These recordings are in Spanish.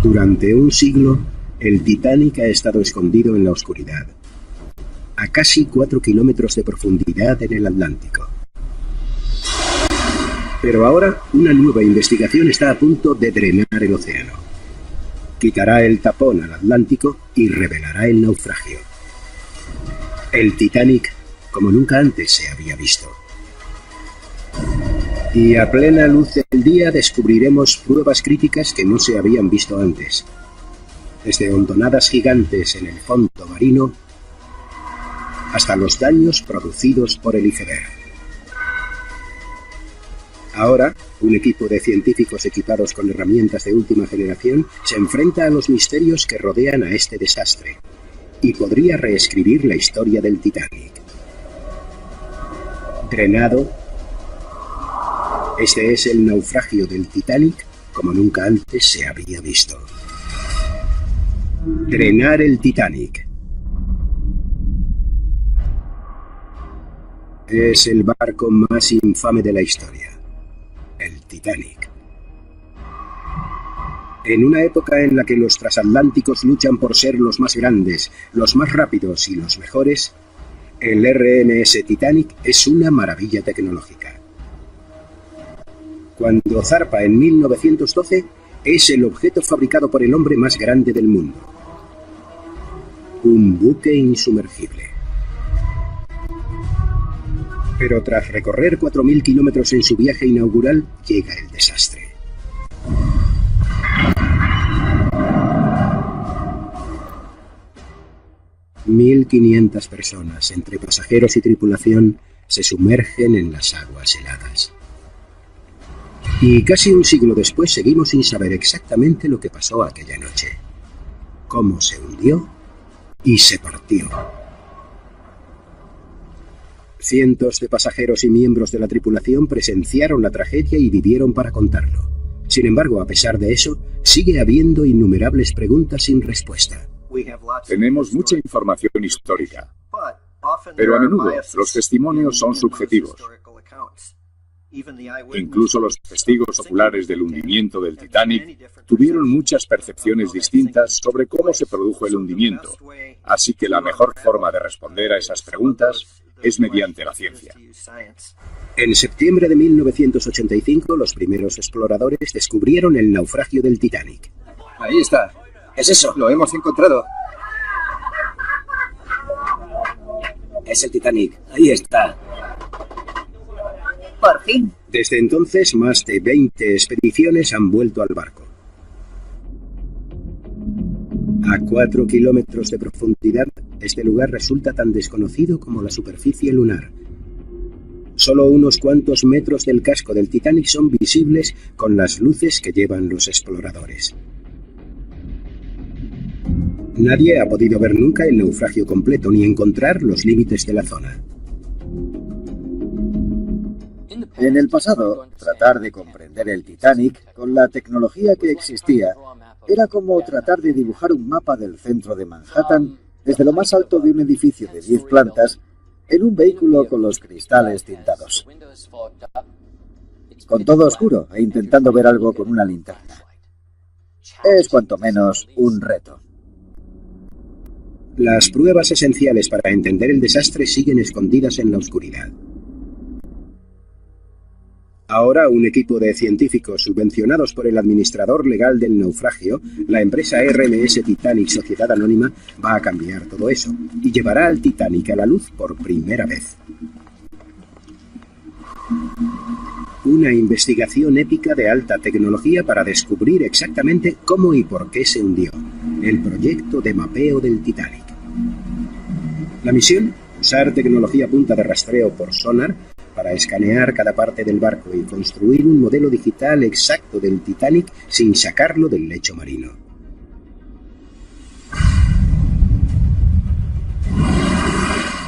Durante un siglo, el Titanic ha estado escondido en la oscuridad, a casi 4 kilómetros de profundidad en el Atlántico. Pero ahora, una nueva investigación está a punto de drenar el océano. Quitará el tapón al Atlántico y revelará el naufragio. El Titanic, como nunca antes se había visto. Y a plena luz del día descubriremos pruebas críticas que no se habían visto antes. Desde hondonadas gigantes en el fondo marino hasta los daños producidos por el iceberg. Ahora, un equipo de científicos equipados con herramientas de última generación se enfrenta a los misterios que rodean a este desastre y podría reescribir la historia del Titanic. Drenado. Este es el naufragio del Titanic como nunca antes se había visto. Drenar el Titanic. Es el barco más infame de la historia. El Titanic. En una época en la que los transatlánticos luchan por ser los más grandes, los más rápidos y los mejores, el RMS Titanic es una maravilla tecnológica. Cuando zarpa en 1912, es el objeto fabricado por el hombre más grande del mundo. Un buque insumergible. Pero tras recorrer 4.000 kilómetros en su viaje inaugural, llega el desastre. $1.500 personas, entre pasajeros y tripulación, se sumergen en las aguas heladas. Y casi un siglo después seguimos sin saber exactamente lo que pasó aquella noche. Cómo se hundió y se partió. Cientos de pasajeros y miembros de la tripulación presenciaron la tragedia y vivieron para contarlo. Sin embargo, a pesar de eso, sigue habiendo innumerables preguntas sin respuesta. Tenemos mucha información histórica, pero a menudo los testimonios son subjetivos. Incluso los testigos oculares del hundimiento del Titanic tuvieron muchas percepciones distintas sobre cómo se produjo el hundimiento, así que la mejor forma de responder a esas preguntas es mediante la ciencia. En septiembre de 1985, los primeros exploradores descubrieron el naufragio del Titanic. Ahí está. ¿Es eso? Lo hemos encontrado. Es el Titanic. Ahí está. Por fin. Desde entonces, más de 20 expediciones han vuelto al barco. A 4 kilómetros de profundidad, este lugar resulta tan desconocido como la superficie lunar. Solo unos cuantos metros del casco del Titanic son visibles con las luces que llevan los exploradores. Nadie ha podido ver nunca el naufragio completo ni encontrar los límites de la zona. En el pasado, tratar de comprender el Titanic con la tecnología que existía era como tratar de dibujar un mapa del centro de Manhattan desde lo más alto de un edificio de 10 plantas en un vehículo con los cristales tintados. Con todo oscuro e intentando ver algo con una linterna. Es cuanto menos un reto. Las pruebas esenciales para entender el desastre siguen escondidas en la oscuridad. Ahora, un equipo de científicos subvencionados por el administrador legal del naufragio, la empresa RMS Titanic Sociedad Anónima, va a cambiar todo eso y llevará al Titanic a la luz por primera vez. Una investigación épica de alta tecnología para descubrir exactamente cómo y por qué se hundió. El proyecto de mapeo del Titanic. La misión: usar tecnología punta de rastreo por sonar para escanear cada parte del barco y construir un modelo digital exacto del Titanic sin sacarlo del lecho marino.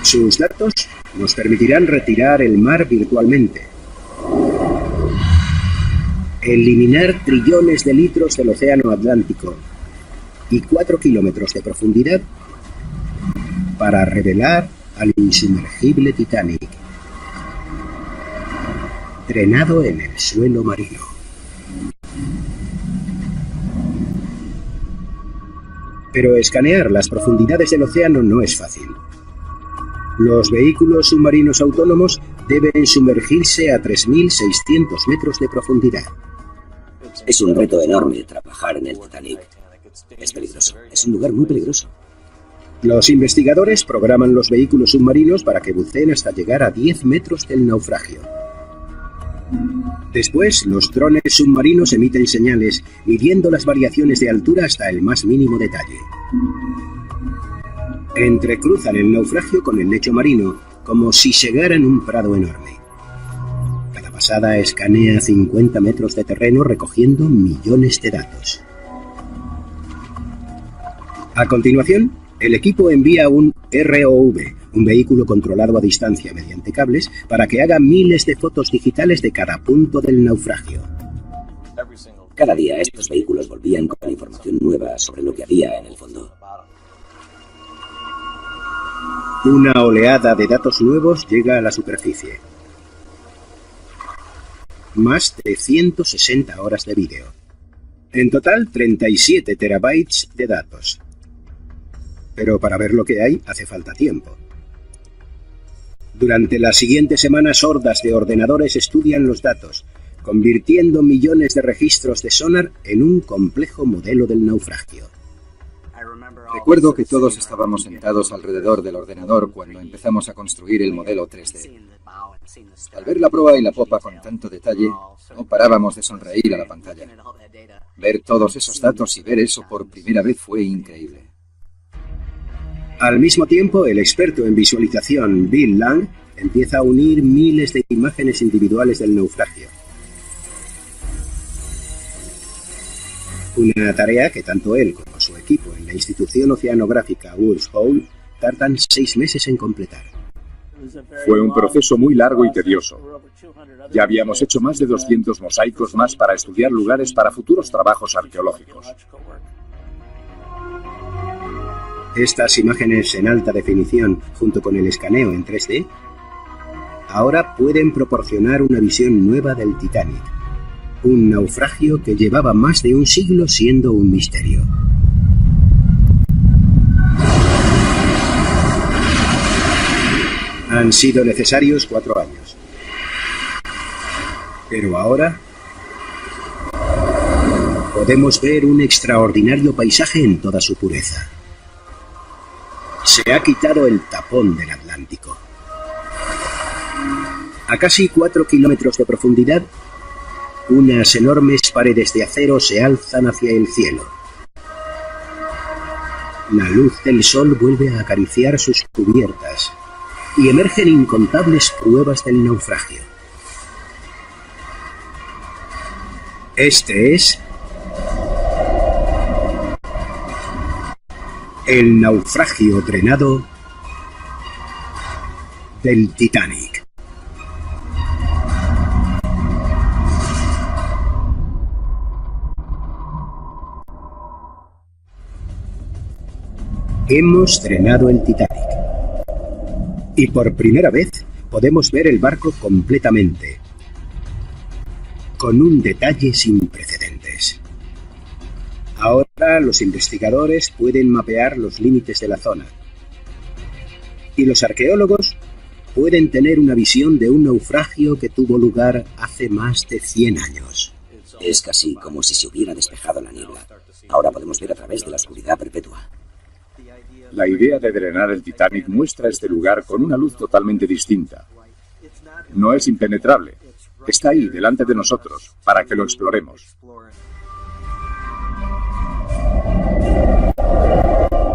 Sus datos nos permitirán retirar el mar virtualmente, eliminar trillones de litros del océano Atlántico y 4 kilómetros de profundidad para revelar al insumergible Titanic, drenado en el suelo marino. Pero escanear las profundidades del océano no es fácil. Los vehículos submarinos autónomos deben sumergirse a 3.600 metros de profundidad. Es un reto enorme trabajar en el Titanic. Es peligroso. Es un lugar muy peligroso. Los investigadores programan los vehículos submarinos para que buceen hasta llegar a 10 metros del naufragio. Después, los drones submarinos emiten señales, midiendo las variaciones de altura hasta el más mínimo detalle. Entrecruzan el naufragio con el lecho marino, como si segaran un prado enorme. Cada pasada escanea 50 metros de terreno recogiendo millones de datos. A continuación, el equipo envía un ROV, un vehículo controlado a distancia mediante cables, para que haga miles de fotos digitales de cada punto del naufragio. Cada día estos vehículos volvían con información nueva sobre lo que había en el fondo. Una oleada de datos nuevos llega a la superficie. Más de 160 horas de vídeo. En total, 37 terabytes de datos. Pero para ver lo que hay, hace falta tiempo. Durante las siguientes semanas, hordas de ordenadores estudian los datos, convirtiendo millones de registros de sonar en un complejo modelo del naufragio. Recuerdo que todos estábamos sentados alrededor del ordenador cuando empezamos a construir el modelo 3D. Al ver la proa y la popa con tanto detalle, no parábamos de sonreír a la pantalla. Ver todos esos datos y ver eso por primera vez fue increíble. Al mismo tiempo, el experto en visualización, Bill Lang, empieza a unir miles de imágenes individuales del naufragio. Una tarea que tanto él como su equipo en la institución oceanográfica Woods Hole tardan 6 meses en completar. Fue un proceso muy largo y tedioso. Ya habíamos hecho más de 200 mosaicos más para estudiar lugares para futuros trabajos arqueológicos. Estas imágenes en alta definición, junto con el escaneo en 3D, ahora pueden proporcionar una visión nueva del Titanic, un naufragio que llevaba más de un siglo siendo un misterio. Han sido necesarios 4 años. Pero ahora podemos ver un extraordinario paisaje en toda su pureza. Se ha quitado el tapón del Atlántico. A casi 4 kilómetros de profundidad, unas enormes paredes de acero se alzan hacia el cielo. La luz del sol vuelve a acariciar sus cubiertas y emergen incontables pruebas del naufragio. Este es el naufragio drenado del Titanic. Hemos drenado el Titanic. Y por primera vez podemos ver el barco completamente, con un detalle sin precedentes. Ahora los investigadores pueden mapear los límites de la zona. Y los arqueólogos pueden tener una visión de un naufragio que tuvo lugar hace más de 100 años. Es casi como si se hubiera despejado la niebla. Ahora podemos ver a través de la oscuridad perpetua. La idea de drenar el Titanic muestra este lugar con una luz totalmente distinta. No es impenetrable. Está ahí, delante de nosotros, para que lo exploremos.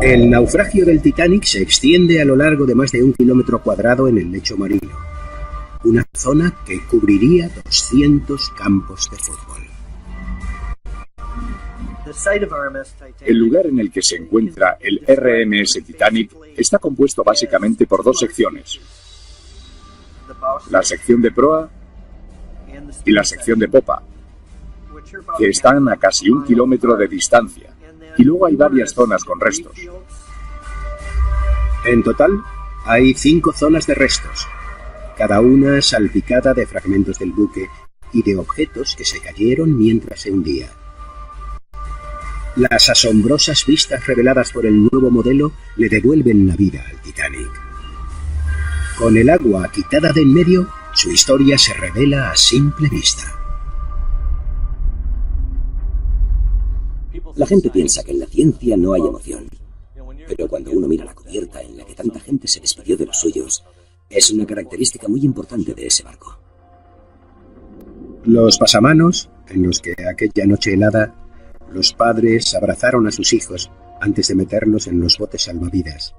El naufragio del Titanic se extiende a lo largo de más de 1 kilómetro cuadrado en el lecho marino. Una zona que cubriría 200 campos de fútbol. El lugar en el que se encuentra el RMS Titanic está compuesto básicamente por 2 secciones. La sección de proa y la sección de popa, que están a casi 1 kilómetro de distancia, y luego hay varias zonas con restos. En total, hay 5 zonas de restos, cada una salpicada de fragmentos del buque y de objetos que se cayeron mientras se hundía. Las asombrosas vistas reveladas por el nuevo modelo le devuelven la vida al Titanic. Con el agua quitada de en medio, su historia se revela a simple vista. La gente piensa que en la ciencia no hay emoción, pero cuando uno mira la cubierta en la que tanta gente se despidió de los suyos, es una característica muy importante de ese barco. Los pasamanos, en los que aquella noche helada, los padres abrazaron a sus hijos antes de meterlos en los botes salvavidas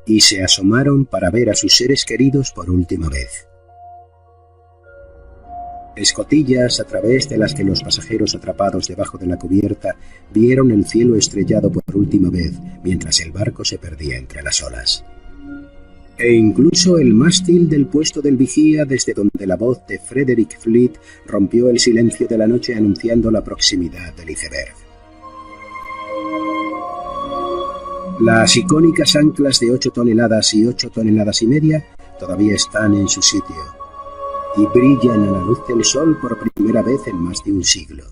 y se asomaron para ver a sus seres queridos por última vez. Escotillas a través de las que los pasajeros atrapados debajo de la cubierta vieron el cielo estrellado por última vez mientras el barco se perdía entre las olas. E incluso el mástil del puesto del vigía, desde donde la voz de Frederick Fleet rompió el silencio de la noche anunciando la proximidad del iceberg. Las icónicas anclas de 8 toneladas y 8 toneladas y media todavía están en su sitio y brillan a la luz del sol por primera vez en más de un siglo.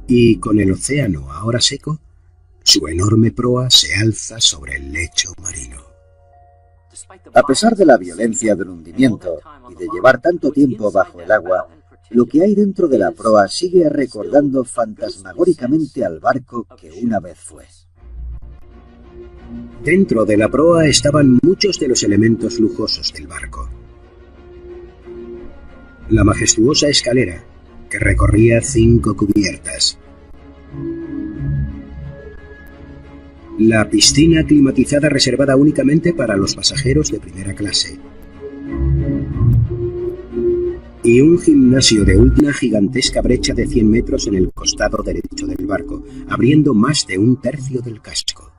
Y con el océano ahora seco, su enorme proa se alza sobre el lecho marino. A pesar de la violencia del hundimiento y de llevar tanto tiempo bajo el agua, lo que hay dentro de la proa sigue recordando fantasmagóricamente al barco que una vez fue. Dentro de la proa estaban muchos de los elementos lujosos del barco. La majestuosa escalera, que recorría 5 cubiertas. La piscina climatizada reservada únicamente para los pasajeros de primera clase. Y un gimnasio de una gigantesca brecha de 100 metros en el costado derecho del barco, abriendo más de 1/3 del casco.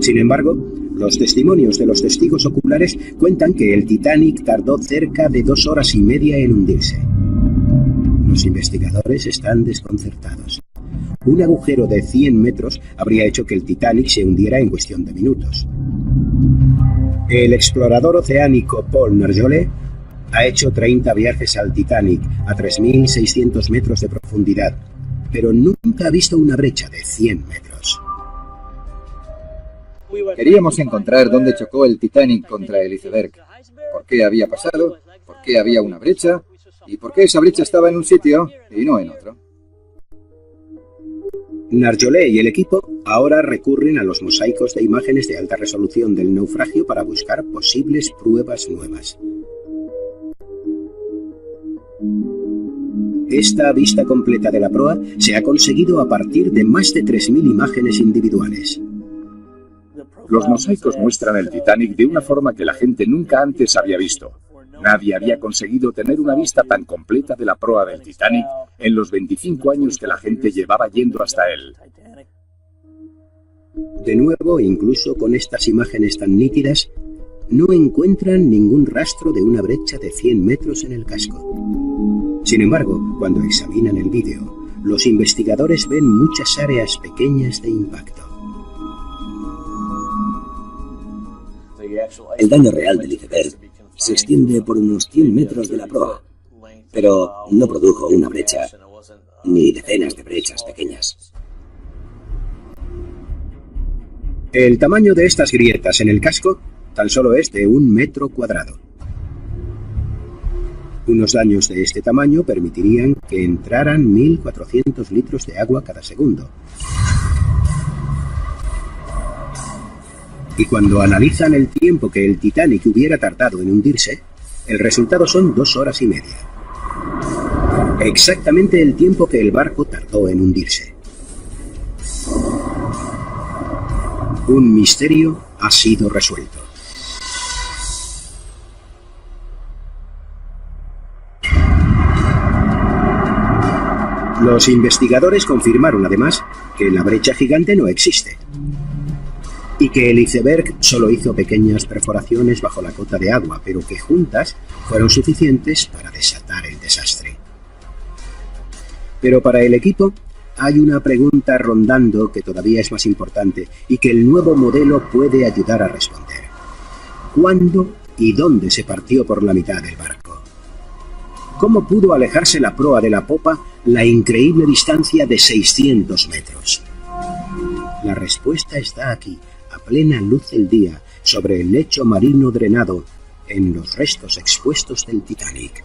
Sin embargo, los testimonios de los testigos oculares cuentan que el Titanic tardó cerca de 2 horas y media en hundirse. Los investigadores están desconcertados. Un agujero de 100 metros habría hecho que el Titanic se hundiera en cuestión de minutos. El explorador oceánico Paul Nargeolet ha hecho 30 viajes al Titanic a 3.600 metros de profundidad, pero nunca ha visto una brecha de 100 metros. Queríamos encontrar dónde chocó el Titanic contra el iceberg, por qué había pasado, por qué había una brecha y por qué esa brecha estaba en un sitio y no en otro. Nargeolet y el equipo ahora recurren a los mosaicos de imágenes de alta resolución del naufragio para buscar posibles pruebas nuevas. Esta vista completa de la proa se ha conseguido a partir de más de 3.000 imágenes individuales. Los mosaicos muestran el Titanic de una forma que la gente nunca antes había visto. Nadie había conseguido tener una vista tan completa de la proa del Titanic en los 25 años que la gente llevaba yendo hasta él. De nuevo, incluso con estas imágenes tan nítidas, no encuentran ningún rastro de una brecha de 100 metros en el casco. Sin embargo, cuando examinan el vídeo, los investigadores ven muchas áreas pequeñas de impacto. El daño real del iceberg se extiende por unos 100 metros de la proa, pero no produjo una brecha, ni decenas de brechas pequeñas. El tamaño de estas grietas en el casco tan solo es de 1 metro cuadrado. Unos daños de este tamaño permitirían que entraran 1.400 litros de agua cada segundo. Y cuando analizan el tiempo que el Titanic hubiera tardado en hundirse, el resultado son 2 horas y media. Exactamente el tiempo que el barco tardó en hundirse. Un misterio ha sido resuelto. Los investigadores confirmaron además que la brecha gigante no existe y que el iceberg solo hizo pequeñas perforaciones bajo la cota de agua, pero que juntas fueron suficientes para desatar el desastre. Pero para el equipo hay una pregunta rondando que todavía es más importante y que el nuevo modelo puede ayudar a responder. ¿Cuándo y dónde se partió por la mitad el barco? ¿Cómo pudo alejarse la proa de la popa la increíble distancia de 600 metros? La respuesta está aquí, a plena luz del día, sobre el lecho marino drenado, en los restos expuestos del Titanic.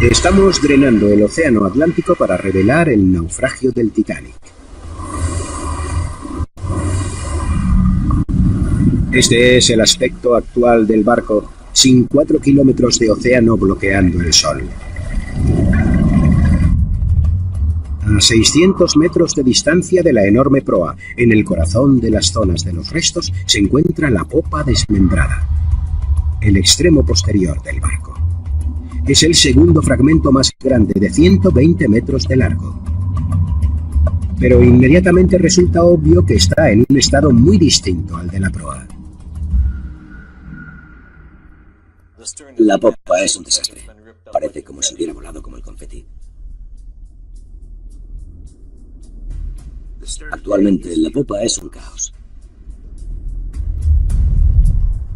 Estamos drenando el océano Atlántico para revelar el naufragio del Titanic. Este es el aspecto actual del barco, sin 4 kilómetros de océano bloqueando el sol. A 600 metros de distancia de la enorme proa, en el corazón de las zonas de los restos, se encuentra la popa desmembrada, el extremo posterior del barco. Es el segundo fragmento más grande, de 120 metros de largo. Pero inmediatamente resulta obvio que está en un estado muy distinto al de la proa. La popa es un desastre. Parece como si hubiera volado como el confeti. Actualmente la popa es un caos.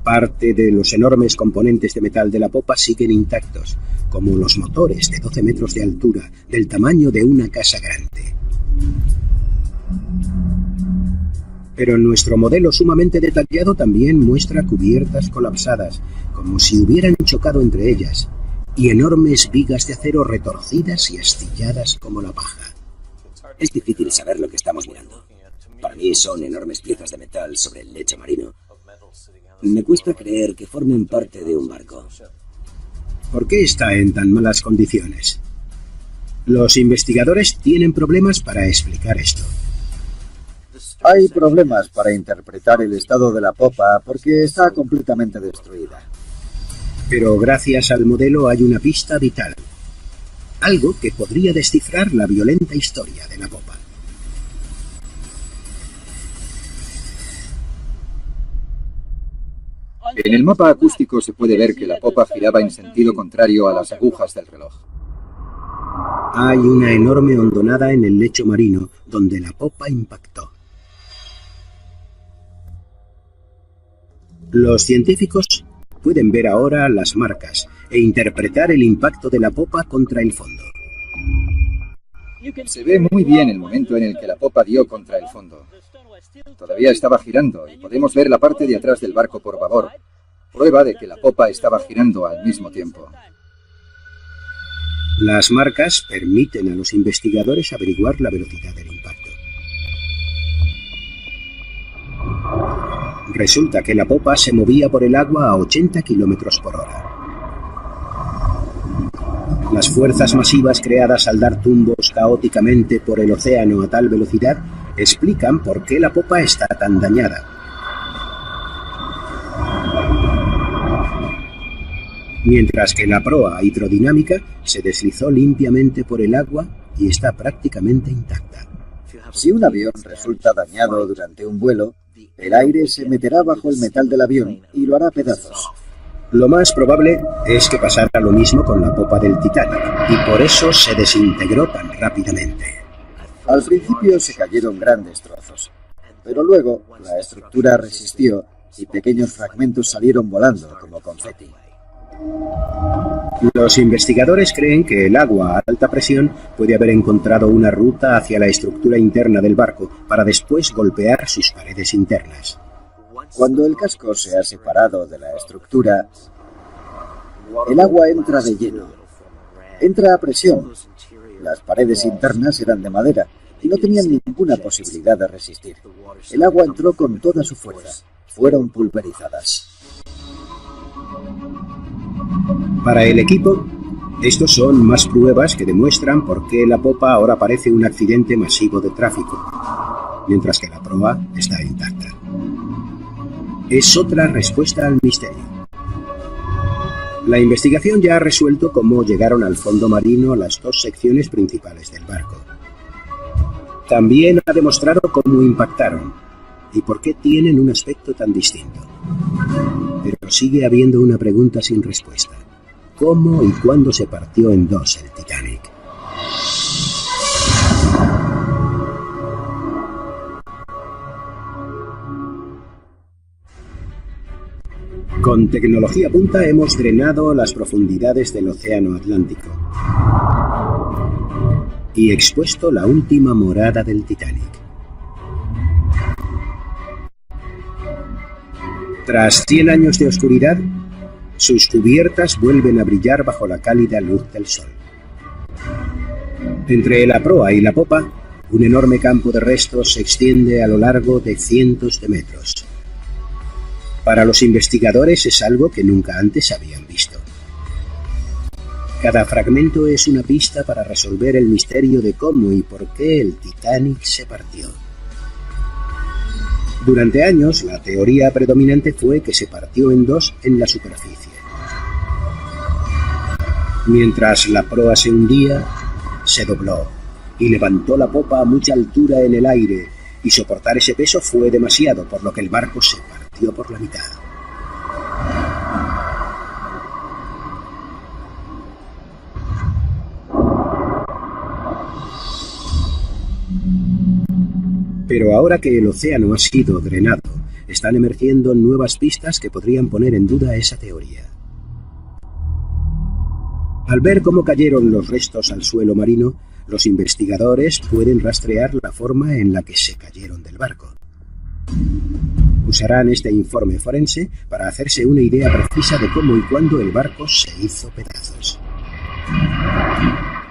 Parte de los enormes componentes de metal de la popa siguen intactos, como los motores de 12 metros de altura, del tamaño de una casa grande. Pero nuestro modelo sumamente detallado también muestra cubiertas colapsadas, como si hubieran chocado entre ellas, y enormes vigas de acero retorcidas y astilladas como la paja. Es difícil saber lo que estamos mirando. Para mí son enormes piezas de metal sobre el lecho marino. Me cuesta creer que formen parte de un barco. ¿Por qué está en tan malas condiciones? Los investigadores tienen problemas para explicar esto. Hay problemas para interpretar el estado de la popa porque está completamente destruida. Pero gracias al modelo hay una pista vital. Algo que podría descifrar la violenta historia de la popa. En el mapa acústico se puede ver que la popa giraba en sentido contrario a las agujas del reloj. Hay una enorme hondonada en el lecho marino donde la popa impactó. Los científicos pueden ver ahora las marcas e interpretar el impacto de la popa contra el fondo. Se ve muy bien el momento en el que la popa dio contra el fondo. Todavía estaba girando y podemos ver la parte de atrás del barco por babor, prueba de que la popa estaba girando al mismo tiempo. Las marcas permiten a los investigadores averiguar la velocidad del impacto. Resulta que la popa se movía por el agua a 80 kilómetros por hora. Las fuerzas masivas creadas al dar tumbos caóticamente por el océano a tal velocidad explican por qué la popa está tan dañada. Mientras que la proa hidrodinámica se deslizó limpiamente por el agua y está prácticamente intacta. Si un avión resulta dañado durante un vuelo, el aire se meterá bajo el metal del avión y lo hará pedazos. Lo más probable es que pasara lo mismo con la popa del Titanic, y por eso se desintegró tan rápidamente. Al principio se cayeron grandes trozos, pero luego la estructura resistió y pequeños fragmentos salieron volando como confeti. Los investigadores creen que el agua a alta presión puede haber encontrado una ruta hacia la estructura interna del barco para después golpear sus paredes internas. Cuando el casco se ha separado de la estructura, el agua entra de lleno. Entra a presión. Las paredes internas eran de madera y no tenían ninguna posibilidad de resistir. El agua entró con toda su fuerza. Fueron pulverizadas. Para el equipo, estos son más pruebas que demuestran por qué la popa ahora parece un accidente masivo de tráfico, mientras que la proa está intacta. Es otra respuesta al misterio. La investigación ya ha resuelto cómo llegaron al fondo marino las dos secciones principales del barco. También ha demostrado cómo impactaron y por qué tienen un aspecto tan distinto. Pero sigue habiendo una pregunta sin respuesta. ¿Cómo y cuándo se partió en dos el Titanic? Con tecnología punta hemos drenado las profundidades del Océano Atlántico y expuesto la última morada del Titanic. Tras 100 años de oscuridad, sus cubiertas vuelven a brillar bajo la cálida luz del sol. Entre la proa y la popa, un enorme campo de restos se extiende a lo largo de cientos de metros. Para los investigadores es algo que nunca antes habían visto. Cada fragmento es una pista para resolver el misterio de cómo y por qué el Titanic se partió. Durante años, la teoría predominante fue que se partió en dos en la superficie. Mientras la proa se hundía, se dobló y levantó la popa a mucha altura en el aire, y soportar ese peso fue demasiado, por lo que el barco se partió por la mitad. Pero ahora que el océano ha sido drenado, están emergiendo nuevas pistas que podrían poner en duda esa teoría. Al ver cómo cayeron los restos al suelo marino, los investigadores pueden rastrear la forma en la que se cayeron del barco. Usarán este informe forense para hacerse una idea precisa de cómo y cuándo el barco se hizo pedazos.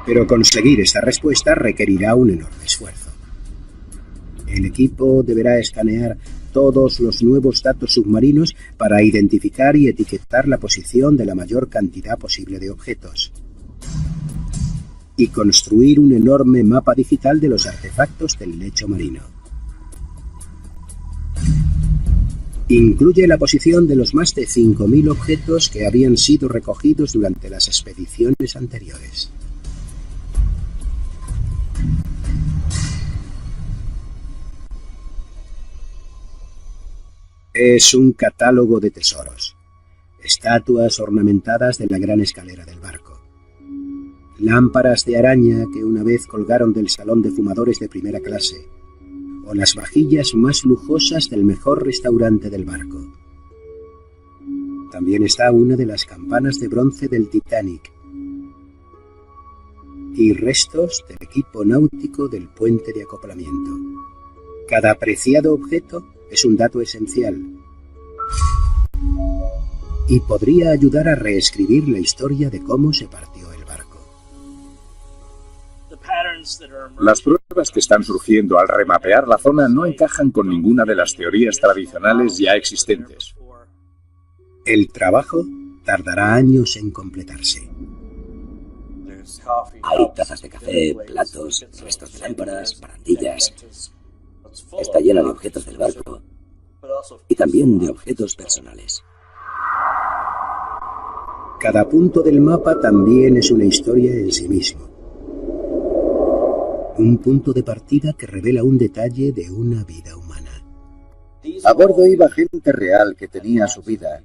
Pero conseguir esta respuesta requerirá un enorme esfuerzo. El equipo deberá escanear todos los nuevos datos submarinos para identificar y etiquetar la posición de la mayor cantidad posible de objetos, y construir un enorme mapa digital de los artefactos del lecho marino. Incluye la posición de los más de 5.000 objetos que habían sido recogidos durante las expediciones anteriores. Es un catálogo de tesoros, estatuas ornamentadas de la gran escalera del barco, lámparas de araña que una vez colgaron del salón de fumadores de primera clase, o las vajillas más lujosas del mejor restaurante del barco. También está una de las campanas de bronce del Titanic y restos del equipo náutico del puente de acoplamiento. Cada apreciado objeto es un dato esencial y podría ayudar a reescribir la historia de cómo se partió el barco. Las pruebas que están surgiendo al remapear la zona no encajan con ninguna de las teorías tradicionales ya existentes. El trabajo tardará años en completarse. Hay tazas de café, platos, restos de lámparas, barandillas. Está llena de objetos del barco y también de objetos personales. Cada punto del mapa también es una historia en sí mismo. Un punto de partida que revela un detalle de una vida humana. A bordo iba gente real que tenía su vida,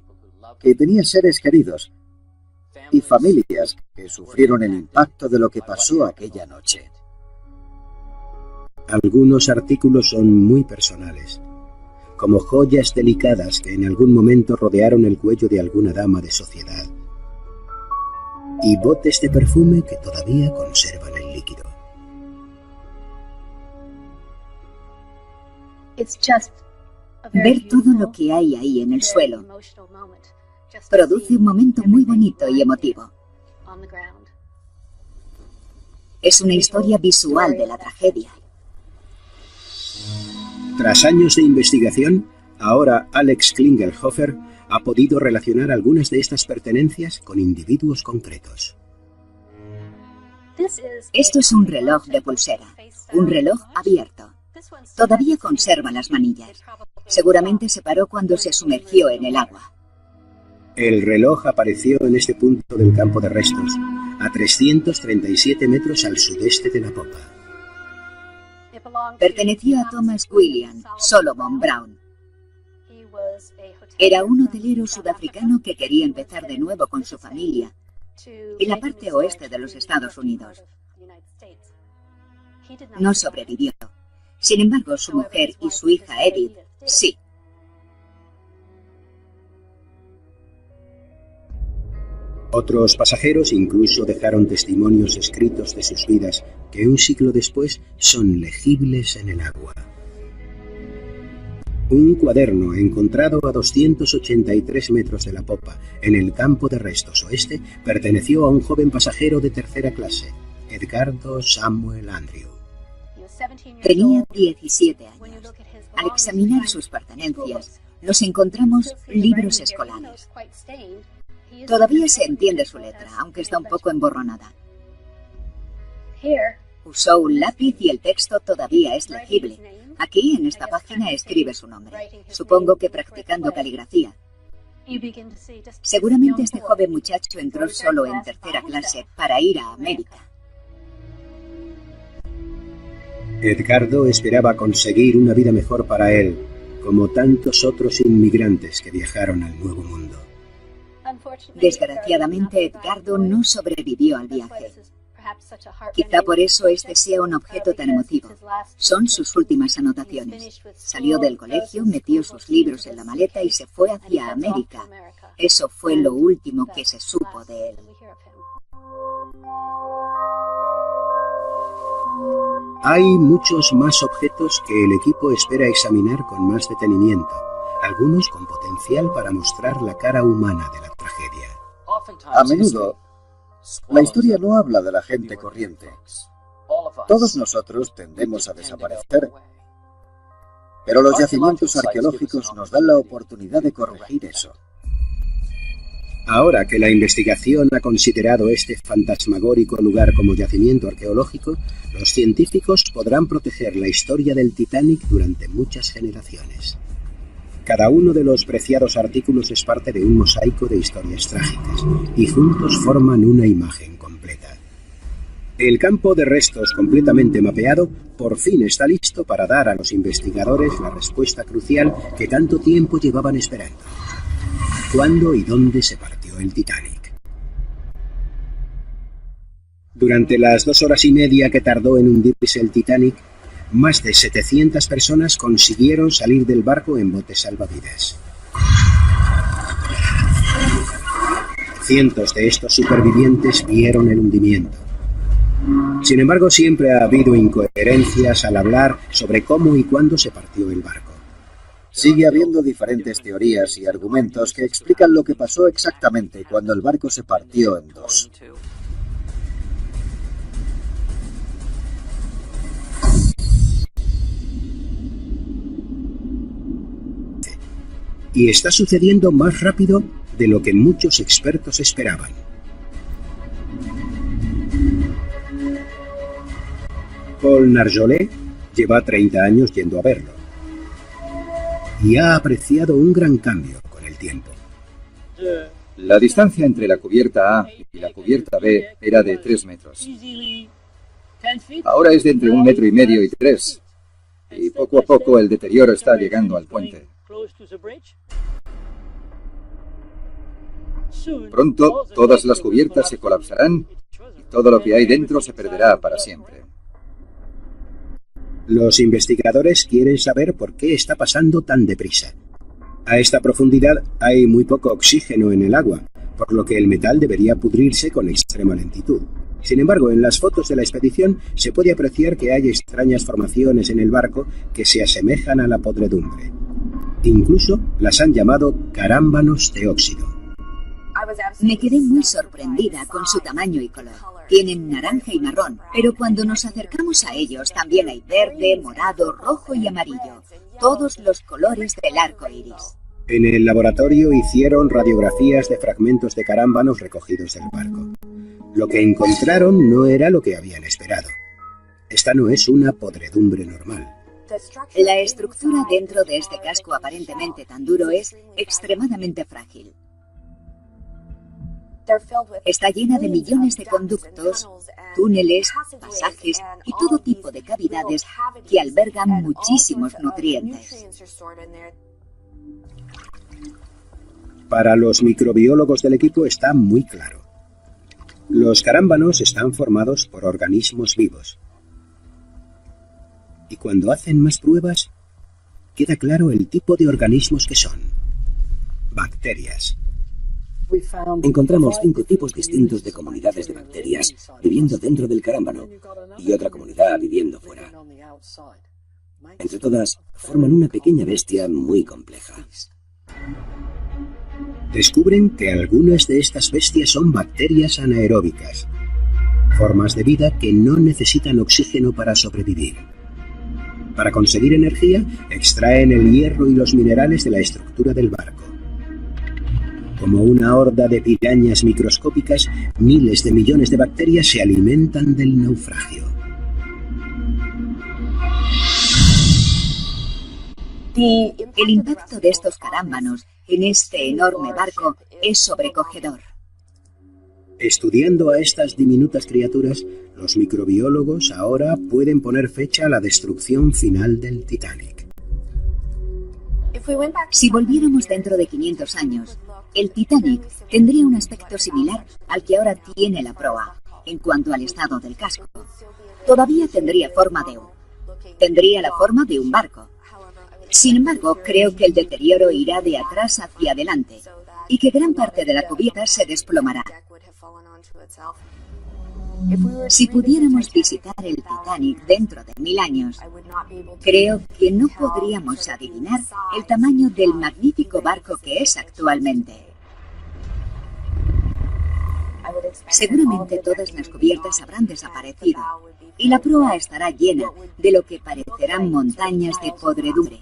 que tenía seres queridos y familias que sufrieron el impacto de lo que pasó aquella noche. Algunos artículos son muy personales, como joyas delicadas que en algún momento rodearon el cuello de alguna dama de sociedad, y botes de perfume que todavía conservan el líquido. Ver todo lo que hay ahí en el suelo produce un momento muy bonito y emotivo. Es una historia visual de la tragedia. Tras años de investigación, ahora Alex Klingelhofer ha podido relacionar algunas de estas pertenencias con individuos concretos. Esto es un reloj de pulsera, un reloj abierto. Todavía conserva las manillas. Seguramente se paró cuando se sumergió en el agua. El reloj apareció en este punto del campo de restos, a 337 metros al sudeste de la popa. Pertenecía a Thomas William Solomon Brown. Era un hotelero sudafricano que quería empezar de nuevo con su familia en la parte oeste de los Estados Unidos. No sobrevivió. Sin embargo, su mujer y su hija Edith, sí. Otros pasajeros incluso dejaron testimonios escritos de sus vidas que un siglo después son legibles en el agua. Un cuaderno encontrado a 283 metros de la popa en el campo de restos oeste perteneció a un joven pasajero de tercera clase, Edgardo Samuel Andrew. Tenía 17 años. Al examinar sus pertenencias, nos encontramos libros escolares. Todavía se entiende su letra, aunque está un poco emborronada. Usó un lápiz y el texto todavía es legible. Aquí, en esta página, escribe su nombre. Supongo que practicando caligrafía. Seguramente este joven muchacho entró solo en tercera clase para ir a América. Edgardo esperaba conseguir una vida mejor para él, como tantos otros inmigrantes que viajaron al Nuevo Mundo. Desgraciadamente, Edgardo no sobrevivió al viaje. Quizá por eso este sea un objeto tan emotivo. Son sus últimas anotaciones. Salió del colegio, metió sus libros en la maleta y se fue hacia América. Eso fue lo último que se supo de él. Hay muchos más objetos que el equipo espera examinar con más detenimiento, algunos con potencial para mostrar la cara humana de la tragedia. A menudo, la historia no habla de la gente corriente. Todos nosotros tendemos a desaparecer, pero los yacimientos arqueológicos nos dan la oportunidad de corregir eso. Ahora que la investigación ha considerado este fantasmagórico lugar como yacimiento arqueológico, los científicos podrán proteger la historia del Titanic durante muchas generaciones. Cada uno de los preciados artículos es parte de un mosaico de historias trágicas, y juntos forman una imagen completa. El campo de restos completamente mapeado por fin está listo para dar a los investigadores la respuesta crucial que tanto tiempo llevaban esperando. ¿Cuándo y dónde se partió el Titanic? Durante las 2 horas y media que tardó en hundirse el Titanic, más de 700 personas consiguieron salir del barco en botes salvavidas. Cientos de estos supervivientes vieron el hundimiento. Sin embargo, siempre ha habido incoherencias al hablar sobre cómo y cuándo se partió el barco. Sigue habiendo diferentes teorías y argumentos que explican lo que pasó exactamente cuando el barco se partió en dos. Y está sucediendo más rápido de lo que muchos expertos esperaban. Paul Narjolet lleva 30 años yendo a verlo y ha apreciado un gran cambio con el tiempo. La distancia entre la cubierta A y la cubierta B era de 3 metros. Ahora es de entre 1,5 metros y 3. Y poco a poco el deterioro está llegando al puente. Pronto todas las cubiertas se colapsarán y todo lo que hay dentro se perderá para siempre. Los investigadores quieren saber por qué está pasando tan deprisa. A esta profundidad hay muy poco oxígeno en el agua, por lo que el metal debería pudrirse con extrema lentitud. Sin embargo, en las fotos de la expedición se puede apreciar que hay extrañas formaciones en el barco que se asemejan a la podredumbre. Incluso las han llamado carámbanos de óxido. Me quedé muy sorprendida con su tamaño y color. Tienen naranja y marrón, pero cuando nos acercamos a ellos también hay verde, morado, rojo y amarillo. Todos los colores del arco iris. En el laboratorio hicieron radiografías de fragmentos de carámbanos recogidos del barco. Lo que encontraron no era lo que habían esperado. Esta no es una podredumbre normal. La estructura dentro de este casco aparentemente tan duro es extremadamente frágil. Está llena de millones de conductos, túneles, pasajes y todo tipo de cavidades que albergan muchísimos nutrientes. Para los microbiólogos del equipo está muy claro. Los carámbanos están formados por organismos vivos. Y cuando hacen más pruebas, queda claro el tipo de organismos que son. Bacterias. Encontramos 5 tipos distintos de comunidades de bacterias viviendo dentro del carámbano y otra comunidad viviendo fuera. Entre todas, forman una pequeña bestia muy compleja. Descubren que algunas de estas bestias son bacterias anaeróbicas, formas de vida que no necesitan oxígeno para sobrevivir. Para conseguir energía, extraen el hierro y los minerales de la estructura del barco. Como una horda de pirañas microscópicas, miles de millones de bacterias se alimentan del naufragio. El impacto de estos carámbanos en este enorme barco es sobrecogedor. Estudiando a estas diminutas criaturas, los microbiólogos ahora pueden poner fecha a la destrucción final del Titanic. Si volviéramos dentro de 500 años, el Titanic tendría un aspecto similar al que ahora tiene la proa, en cuanto al estado del casco. Todavía tendría la forma de un barco. Sin embargo, creo que el deterioro irá de atrás hacia adelante y que gran parte de la cubierta se desplomará. Si pudiéramos visitar el Titanic dentro de 1000 años, creo que no podríamos adivinar el tamaño del magnífico barco que es actualmente. Seguramente todas las cubiertas habrán desaparecido y la proa estará llena de lo que parecerán montañas de podredumbre.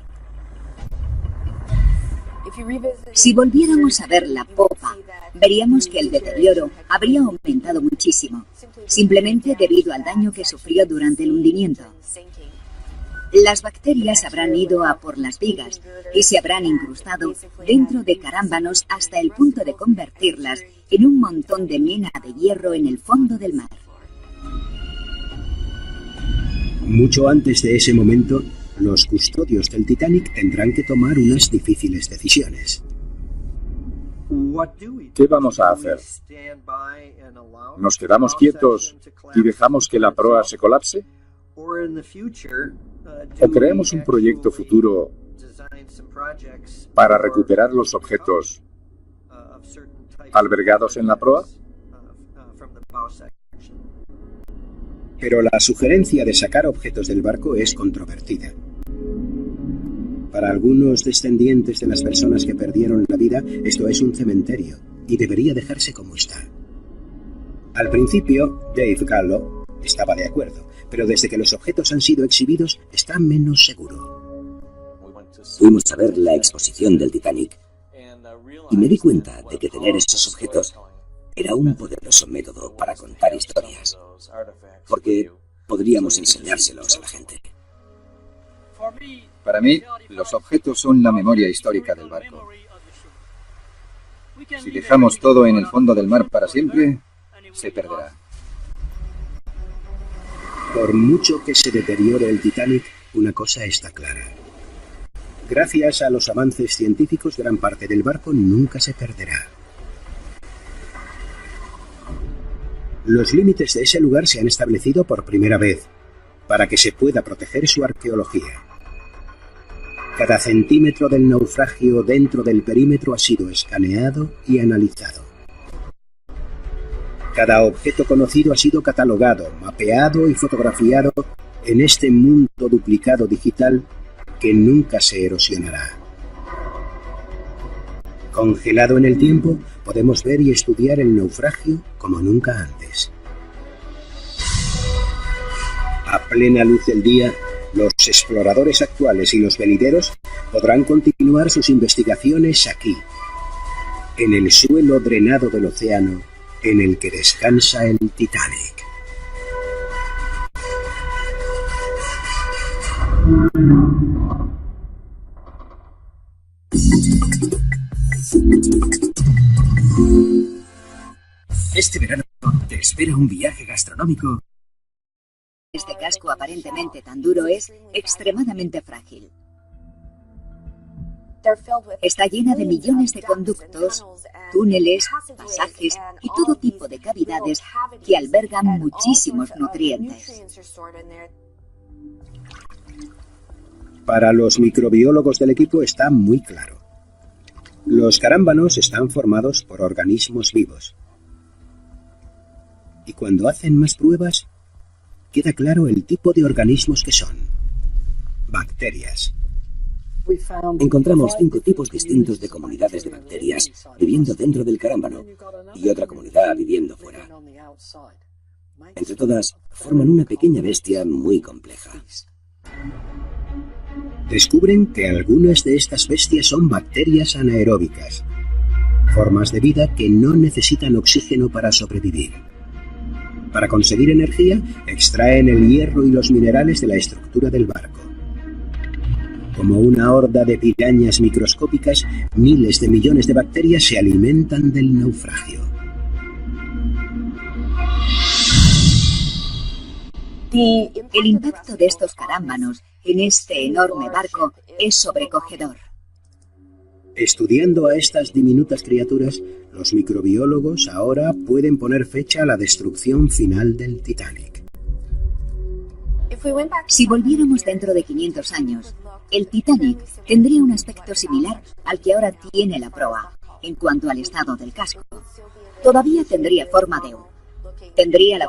Si volviéramos a ver la popa, veríamos que el deterioro habría aumentado muchísimo, simplemente debido al daño que sufrió durante el hundimiento. Las bacterias habrán ido a por las vigas y se habrán incrustado dentro de carámbanos hasta el punto de convertirlas en un montón de mena de hierro en el fondo del mar. Mucho antes de ese momento, los custodios del Titanic tendrán que tomar unas difíciles decisiones. ¿Qué vamos a hacer? ¿Nos quedamos quietos y dejamos que la proa se colapse? ¿O creamos un proyecto futuro para recuperar los objetos albergados en la proa? Pero la sugerencia de sacar objetos del barco es controvertida. Para algunos descendientes de las personas que perdieron la vida, esto es un cementerio y debería dejarse como está. Al principio, Dave Gallo estaba de acuerdo, pero desde que los objetos han sido exhibidos, está menos seguro. Fuimos a ver la exposición del Titanic y me di cuenta de que tener esos objetos era un poderoso método para contar historias, porque podríamos enseñárselos a la gente. Para mí, los objetos son la memoria histórica del barco. Si dejamos todo en el fondo del mar para siempre, se perderá. Por mucho que se deteriore el Titanic, una cosa está clara. Gracias a los avances científicos, gran parte del barco nunca se perderá. Los límites de ese lugar se han establecido por primera vez, para que se pueda proteger su arqueología. Cada centímetro del naufragio dentro del perímetro ha sido escaneado y analizado. Cada objeto conocido ha sido catalogado, mapeado y fotografiado en este mundo duplicado digital que nunca se erosionará. Congelado en el tiempo, podemos ver y estudiar el naufragio como nunca antes. A plena luz del día, los exploradores actuales y los venideros podrán continuar sus investigaciones aquí, en el suelo drenado del océano en el que descansa el Titanic. Este verano te espera un viaje gastronómico. Este casco aparentemente tan duro es extremadamente frágil. Está llena de millones de conductos, túneles, pasajes y todo tipo de cavidades que albergan muchísimos nutrientes. Para los microbiólogos del equipo está muy claro. Los carámbanos están formados por organismos vivos. Y cuando hacen más pruebas, queda claro el tipo de organismos que son. Bacterias. Encontramos 5 tipos distintos de comunidades de bacterias viviendo dentro del carámbano y otra comunidad viviendo fuera. Entre todas, forman una pequeña bestia muy compleja. Descubren que algunas de estas bestias son bacterias anaeróbicas, formas de vida que no necesitan oxígeno para sobrevivir. Para conseguir energía, extraen el hierro y los minerales de la estructura del barco. Como una horda de pirañas microscópicas, miles de millones de bacterias se alimentan del naufragio. El impacto de estos carámbanos en este enorme barco es sobrecogedor. Estudiando a estas diminutas criaturas, los microbiólogos ahora pueden poner fecha a la destrucción final del Titanic. Si volviéramos dentro de 500 años, el Titanic tendría un aspecto similar al que ahora tiene la proa, en cuanto al estado del casco. Todavía tendría la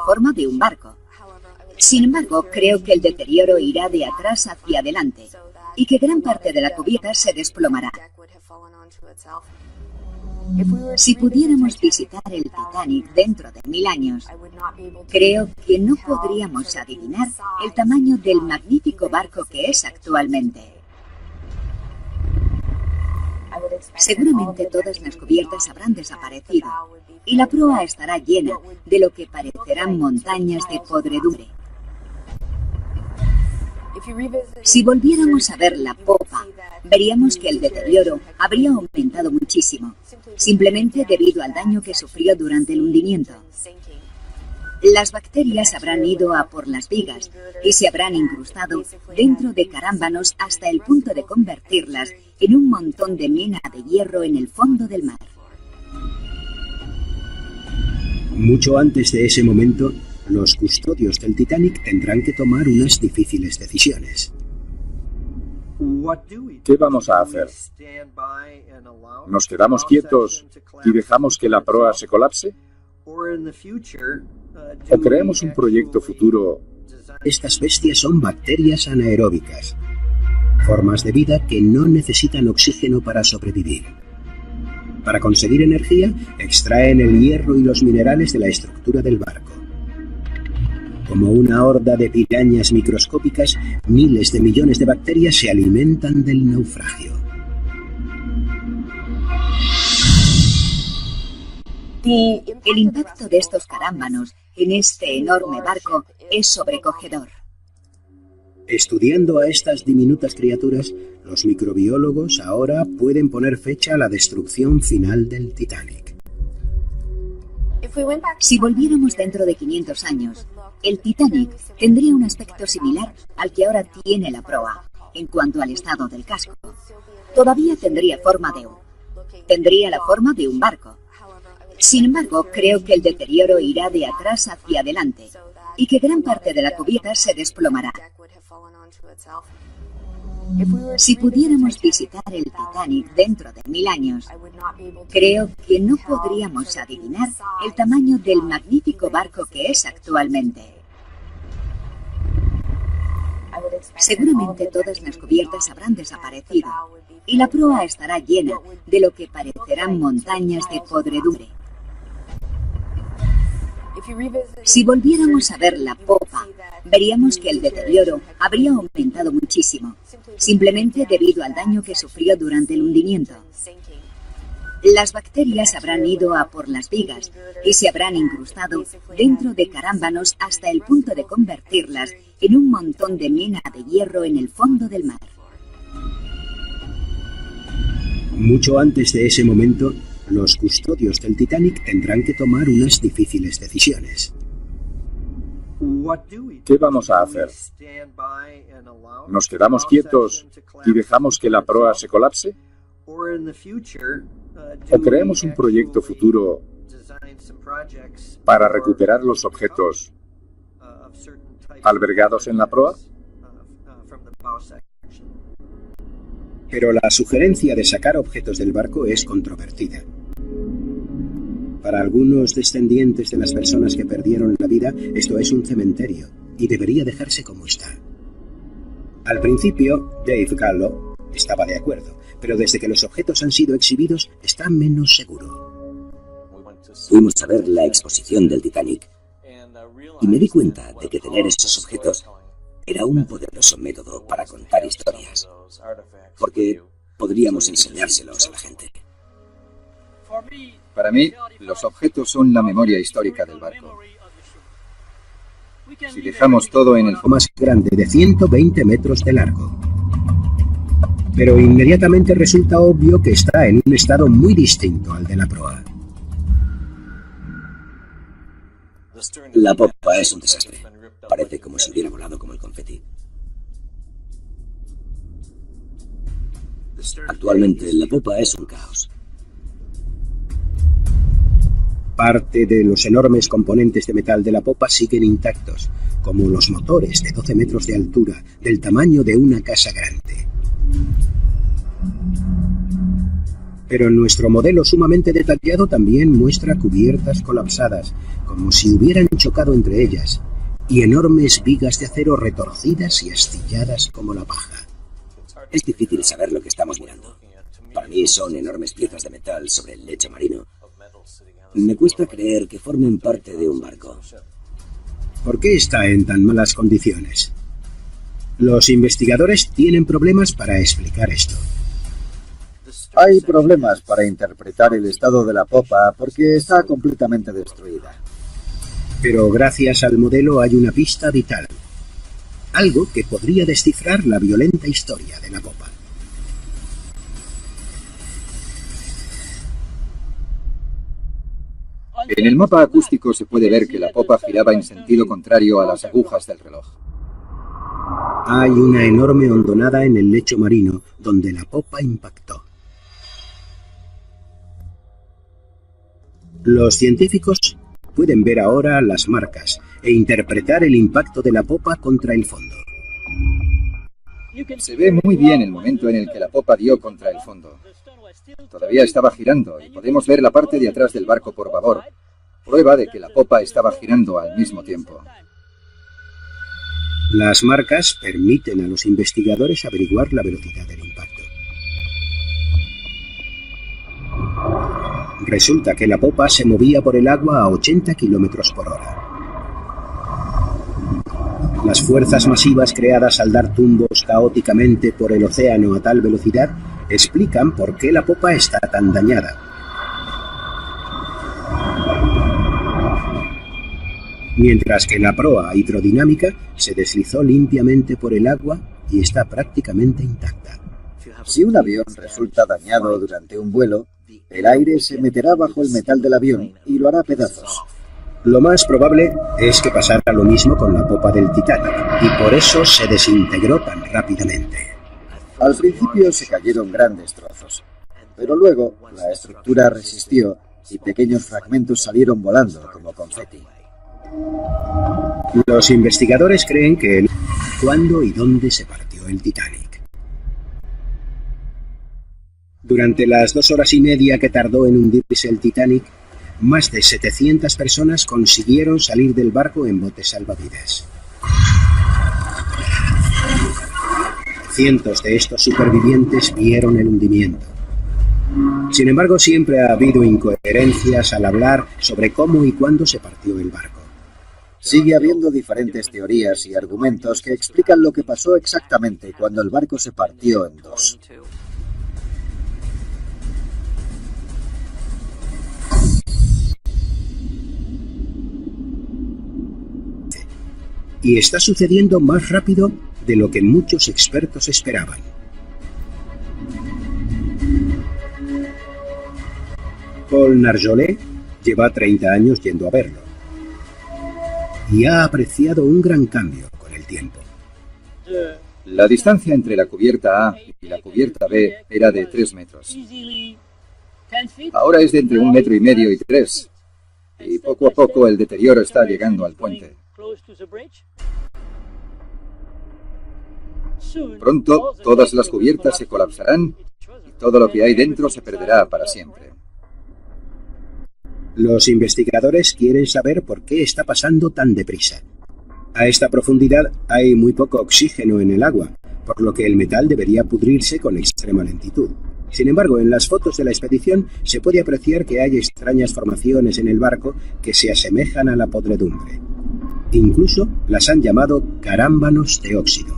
forma de un barco. Sin embargo, creo que el deterioro irá de atrás hacia adelante y que gran parte de la cubierta se desplomará. Si pudiéramos visitar el Titanic dentro de 1000 años, creo que no podríamos adivinar el tamaño del magnífico barco que es actualmente. Seguramente todas las cubiertas habrán desaparecido y la proa estará llena de lo que parecerán montañas de podredumbre. Si volviéramos a ver la popa, veríamos que el deterioro habría aumentado muchísimo, simplemente debido al daño que sufrió durante el hundimiento. Las bacterias habrán ido a por las vigas y se habrán incrustado dentro de carámbanos hasta el punto de convertirlas en un montón de mena de hierro en el fondo del mar. Mucho antes de ese momento, los custodios del Titanic tendrán que tomar unas difíciles decisiones. ¿Qué vamos a hacer? ¿Nos quedamos quietos y dejamos que la proa se colapse? ¿O creamos un proyecto futuro? Estas bestias son bacterias anaeróbicas, formas de vida que no necesitan oxígeno para sobrevivir. Para conseguir energía, extraen el hierro y los minerales de la estructura del barco. Como una horda de pirañas microscópicas, miles de millones de bacterias se alimentan del naufragio. El impacto de estos carámbanos en este enorme barco es sobrecogedor. Estudiando a estas diminutas criaturas, los microbiólogos ahora pueden poner fecha a la destrucción final del Titanic. Si volviéramos dentro de 500 años, el Titanic tendría un aspecto similar al que ahora tiene la proa, en cuanto al estado del casco. Todavía tendría la forma de un barco. Sin embargo, creo que el deterioro irá de atrás hacia adelante y que gran parte de la cubierta se desplomará. Si pudiéramos visitar el Titanic dentro de 1000 años, creo que no podríamos adivinar el tamaño del magnífico barco que es actualmente. Seguramente todas las cubiertas habrán desaparecido y la proa estará llena de lo que parecerán montañas de podredumbre. Si volviéramos a ver la popa, veríamos que el deterioro habría aumentado muchísimo, simplemente debido al daño que sufrió durante el hundimiento. Las bacterias habrán ido a por las vigas y se habrán incrustado dentro de carámbanos hasta el punto de convertirlas en un montón de mena de hierro en el fondo del mar. Mucho antes de ese momento, los custodios del Titanic tendrán que tomar unas difíciles decisiones. ¿Qué vamos a hacer? ¿Nos quedamos quietos y dejamos que la proa se colapse? ¿O creamos un proyecto futuro para recuperar los objetos albergados en la proa? Pero la sugerencia de sacar objetos del barco es controvertida. Para algunos descendientes de las personas que perdieron la vida, esto es un cementerio y debería dejarse como está. Al principio, Dave Gallo estaba de acuerdo, pero desde que los objetos han sido exhibidos, está menos seguro. Fuimos a ver la exposición del Titanic y me di cuenta de que tener esos objetos era un poderoso método para contar historias, porque podríamos enseñárselos a la gente. Para mí, los objetos son la memoria histórica del barco. Si dejamos todo en el fondo Más grande de 120 metros de largo. Pero inmediatamente resulta obvio que está en un estado muy distinto al de la proa. La popa es un desastre. Parece como si hubiera volado como el confeti. Actualmente la popa es un caos. Parte de los enormes componentes de metal de la popa siguen intactos, como los motores de 12 metros de altura, del tamaño de una casa grande. Pero nuestro modelo sumamente detallado también muestra cubiertas colapsadas, como si hubieran chocado entre ellas, y enormes vigas de acero retorcidas y astilladas como la paja. Es difícil saber lo que estamos mirando. Para mí son enormes piezas de metal sobre el lecho marino. Me cuesta creer que formen parte de un barco. ¿Por qué está en tan malas condiciones? Los investigadores tienen problemas para explicar esto. Hay problemas para interpretar el estado de la popa porque está completamente destruida. Pero gracias al modelo hay una pista vital. Algo que podría descifrar la violenta historia de la popa. En el mapa acústico se puede ver que la popa giraba en sentido contrario a las agujas del reloj. Hay una enorme hondonada en el lecho marino donde la popa impactó. Los científicos pueden ver ahora las marcas e interpretar el impacto de la popa contra el fondo. Se ve muy bien el momento en el que la popa dio contra el fondo. Todavía estaba girando y podemos ver la parte de atrás del barco por babor, prueba de que la popa estaba girando al mismo tiempo. Las marcas permiten a los investigadores averiguar la velocidad del impacto. Resulta que la popa se movía por el agua a 80 kilómetros por hora. Las fuerzas masivas creadas al dar tumbos caóticamente por el océano a tal velocidad explican por qué la popa está tan dañada. Mientras que la proa hidrodinámica se deslizó limpiamente por el agua y está prácticamente intacta. Si un avión resulta dañado durante un vuelo, el aire se meterá bajo el metal del avión y lo hará pedazos. Lo más probable es que pasara lo mismo con la popa del Titanic, y por eso se desintegró tan rápidamente. Al principio se cayeron grandes trozos, pero luego la estructura resistió y pequeños fragmentos salieron volando como confeti. Los investigadores creen que cuándo y dónde se partió el Titanic. Durante las 2 horas y media que tardó en hundirse el Titanic, más de 700 personas consiguieron salir del barco en botes salvavidas. Cientos de estos supervivientes vieron el hundimiento. Sin embargo, siempre ha habido incoherencias al hablar sobre cómo y cuándo se partió el barco. Sigue habiendo diferentes teorías y argumentos que explican lo que pasó exactamente cuando el barco se partió en dos. Y está sucediendo más rápido de lo que muchos expertos esperaban. Paul Narjolet lleva 30 años yendo a verlo y ha apreciado un gran cambio con el tiempo. La distancia entre la cubierta A y la cubierta B era de 3 metros. Ahora es de entre 1,5 metros y 3. Y poco a poco el deterioro está llegando al puente. Pronto, todas las cubiertas se colapsarán y todo lo que hay dentro se perderá para siempre. Los investigadores quieren saber por qué está pasando tan deprisa. A esta profundidad hay muy poco oxígeno en el agua, por lo que el metal debería pudrirse con extrema lentitud. Sin embargo, en las fotos de la expedición se puede apreciar que hay extrañas formaciones en el barco que se asemejan a la podredumbre. Incluso las han llamado carámbanos de óxido.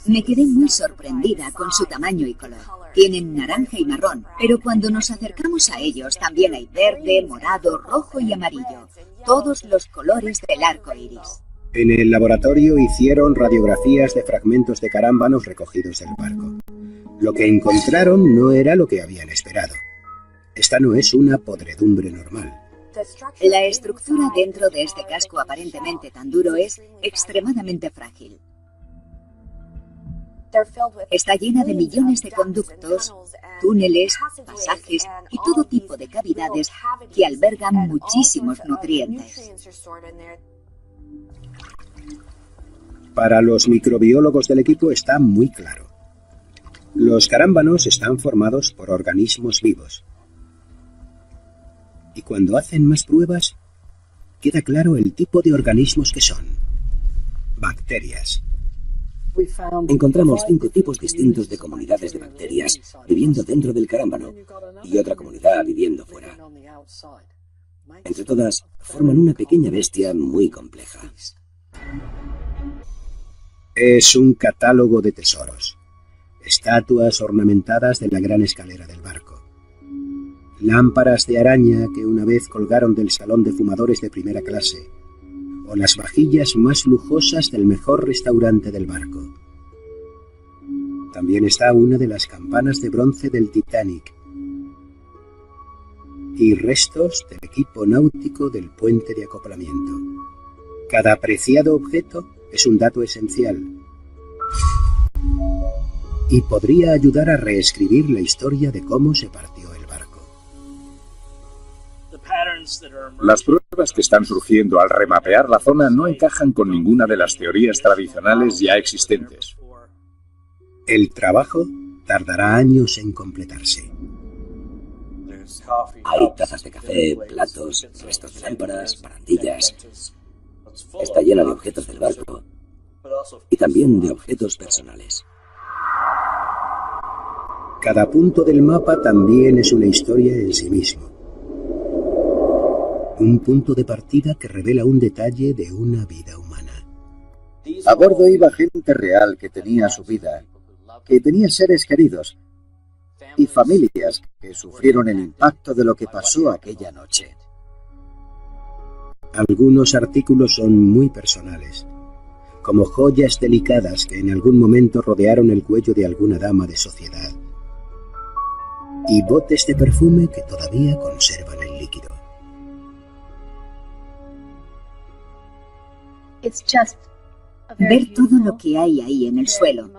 Me quedé muy sorprendida con su tamaño y color. Tienen naranja y marrón, pero cuando nos acercamos a ellos también hay verde, morado, rojo y amarillo. Todos los colores del arco iris. En el laboratorio hicieron radiografías de fragmentos de carámbanos recogidos del barco. Lo que encontraron no era lo que habían esperado. Esta no es una podredumbre normal. La estructura dentro de este casco aparentemente tan duro es extremadamente frágil. Está llena de millones de conductos, túneles, pasajes y todo tipo de cavidades que albergan muchísimos nutrientes. Para los microbiólogos del equipo está muy claro. Los carámbanos están formados por organismos vivos. Y cuando hacen más pruebas, queda claro el tipo de organismos que son. Bacterias. Encontramos 5 tipos distintos de comunidades de bacterias viviendo dentro del carámbano y otra comunidad viviendo fuera. Entre todas, forman una pequeña bestia muy compleja. Es un catálogo de tesoros. Estatuas ornamentadas de la gran escalera del barco. Lámparas de araña que una vez colgaron del salón de fumadores de primera clase. O las vajillas más lujosas del mejor restaurante del barco. También está una de las campanas de bronce del Titanic. Y restos del equipo náutico del puente de acoplamiento. Cada apreciado objeto es un dato esencial. Y podría ayudar a reescribir la historia de cómo se partió el barco. Las pruebas que están surgiendo al remapear la zona no encajan con ninguna de las teorías tradicionales ya existentes. El trabajo tardará años en completarse. Hay tazas de café, platos, restos de lámparas, barandillas. Está llena de objetos del barco y también de objetos personales. Cada punto del mapa también es una historia en sí mismo. Un punto de partida que revela un detalle de una vida humana. A bordo iba gente real que tenía su vida, que tenía seres queridos y familias que sufrieron el impacto de lo que pasó aquella noche. Algunos artículos son muy personales, como joyas delicadas que en algún momento rodearon el cuello de alguna dama de sociedad, y botes de perfume que todavía conservan el líquido. Ver todo lo que hay ahí en el suelo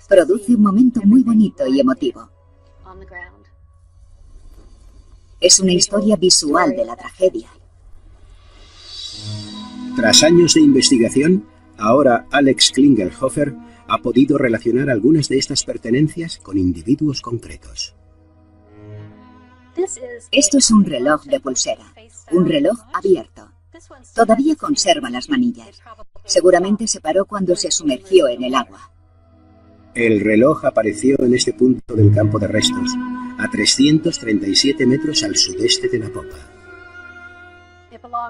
produce un momento muy bonito y emotivo. Es una historia visual de la tragedia. Tras años de investigación, ahora Alex Klingelhofer ha podido relacionar algunas de estas pertenencias con individuos concretos. Esto es un reloj de pulsera, un reloj abierto. Todavía conserva las manillas. Seguramente se paró cuando se sumergió en el agua. El reloj apareció en este punto del campo de restos, a 337 metros al sudeste de la popa.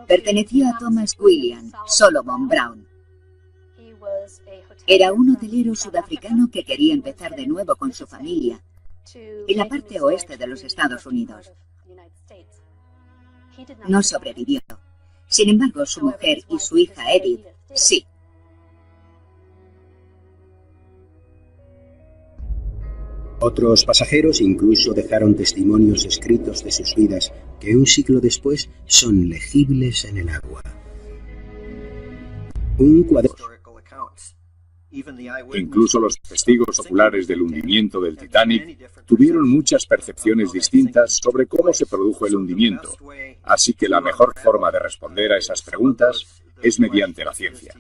Perteneció a Thomas William Solomon Brown. Era un hotelero sudafricano que quería empezar de nuevo con su familia en la parte oeste de los Estados Unidos. No sobrevivió. Sin embargo, su mujer y su hija Edith, sí. Otros pasajeros incluso dejaron testimonios escritos de sus vidas que un siglo después son legibles en el agua. Un cuaderno. Incluso los testigos oculares del hundimiento del Titanic tuvieron muchas percepciones distintas sobre cómo se produjo el hundimiento, así que la mejor forma de responder a esas preguntas es mediante la ciencia.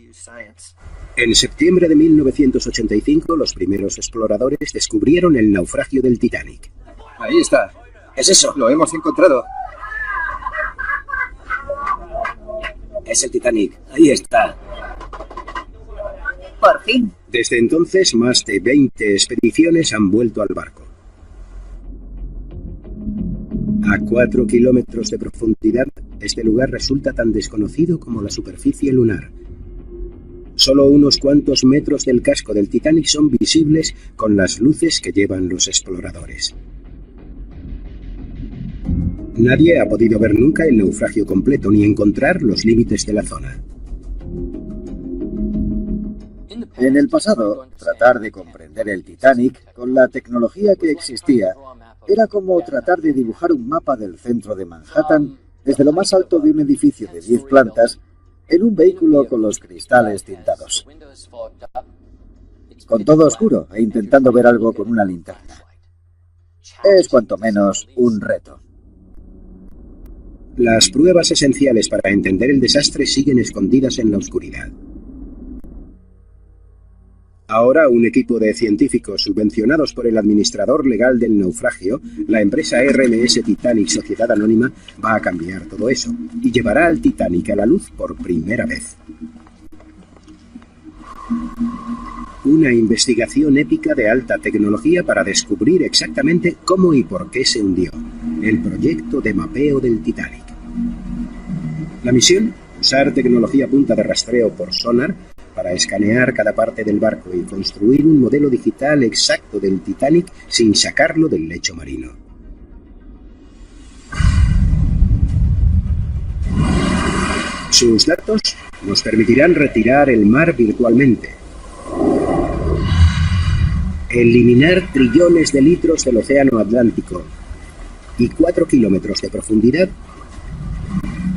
En septiembre de 1985, los primeros exploradores descubrieron el naufragio del Titanic. Ahí está. ¿Es eso? Lo hemos encontrado. Es el Titanic. Ahí está. Por fin. Desde entonces, más de 20 expediciones han vuelto al barco. A 4 kilómetros de profundidad, este lugar resulta tan desconocido como la superficie lunar. Solo unos cuantos metros del casco del Titanic son visibles con las luces que llevan los exploradores. Nadie ha podido ver nunca el naufragio completo ni encontrar los límites de la zona. En el pasado, tratar de comprender el Titanic con la tecnología que existía era como tratar de dibujar un mapa del centro de Manhattan desde lo más alto de un edificio de 10 plantas en un vehículo con los cristales tintados. Con todo oscuro e intentando ver algo con una linterna. Es cuanto menos un reto. Las pruebas esenciales para entender el desastre siguen escondidas en la oscuridad. Ahora, un equipo de científicos subvencionados por el administrador legal del naufragio, la empresa RMS Titanic Sociedad Anónima, va a cambiar todo eso y llevará al Titanic a la luz por primera vez. Una investigación épica de alta tecnología para descubrir exactamente cómo y por qué se hundió. El proyecto de mapeo del Titanic. La misión: usar tecnología punta de rastreo por sonar para escanear cada parte del barco y construir un modelo digital exacto del Titanic sin sacarlo del lecho marino. Sus datos nos permitirán retirar el mar virtualmente, eliminar trillones de litros del océano Atlántico y 4 kilómetros de profundidad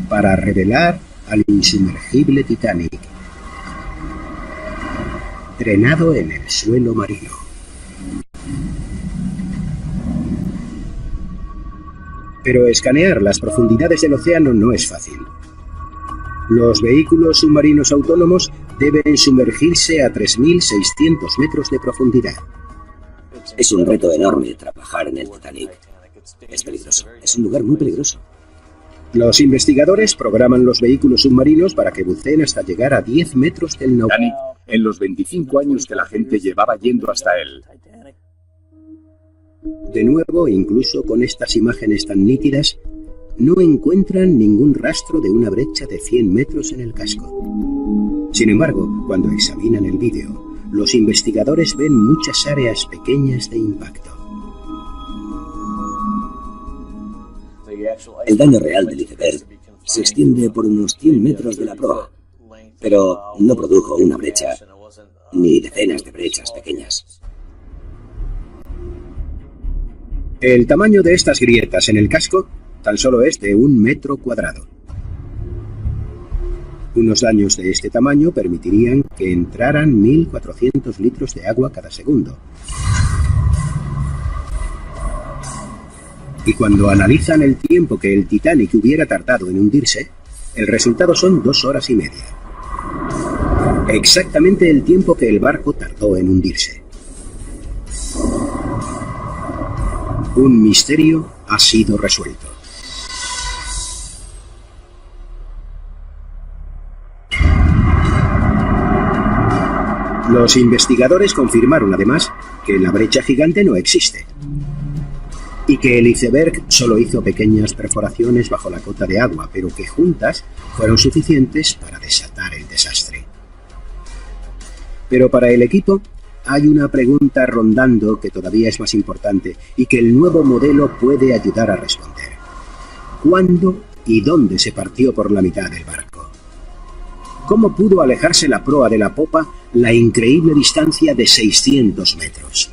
para revelar al insumergible Titanic, drenado en el suelo marino. Pero escanear las profundidades del océano no es fácil. Los vehículos submarinos autónomos deben sumergirse a 3.600 metros de profundidad. Es un reto enorme trabajar en el Titanic. Es peligroso. Es un lugar muy peligroso. Los investigadores programan los vehículos submarinos para que buceen hasta llegar a 10 metros del naufragio. Titanic, en los 25 años que la gente llevaba yendo hasta él. De nuevo, incluso con estas imágenes tan nítidas, no encuentran ningún rastro de una brecha de 100 metros en el casco. Sin embargo, cuando examinan el vídeo, los investigadores ven muchas áreas pequeñas de impacto. El daño real del iceberg se extiende por unos 100 metros de la proa, pero no produjo una brecha, ni decenas de brechas pequeñas. El tamaño de estas grietas en el casco tan solo es de 1 metro cuadrado. Unos daños de este tamaño permitirían que entraran 1.400 litros de agua cada segundo. Y cuando analizan el tiempo que el Titanic hubiera tardado en hundirse, el resultado son 2 horas y media. Exactamente el tiempo que el barco tardó en hundirse. Un misterio ha sido resuelto. Los investigadores confirmaron además que la brecha gigante no existe y que el iceberg solo hizo pequeñas perforaciones bajo la cota de agua, pero que juntas fueron suficientes para desatar el desastre. Pero para el equipo hay una pregunta rondando que todavía es más importante y que el nuevo modelo puede ayudar a responder. ¿Cuándo y dónde se partió por la mitad del barco? ¿Cómo pudo alejarse la proa de la popa la increíble distancia de 600 metros?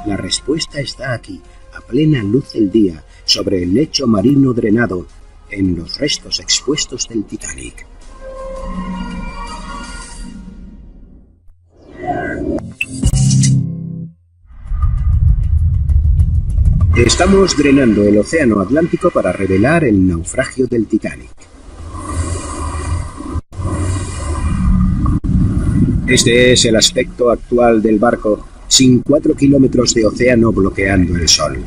La respuesta está aquí, a plena luz del día, sobre el lecho marino drenado, en los restos expuestos del Titanic. Estamos drenando el océano Atlántico para revelar el naufragio del Titanic. Este es el aspecto actual del barco, sin 4 kilómetros de océano bloqueando el sol.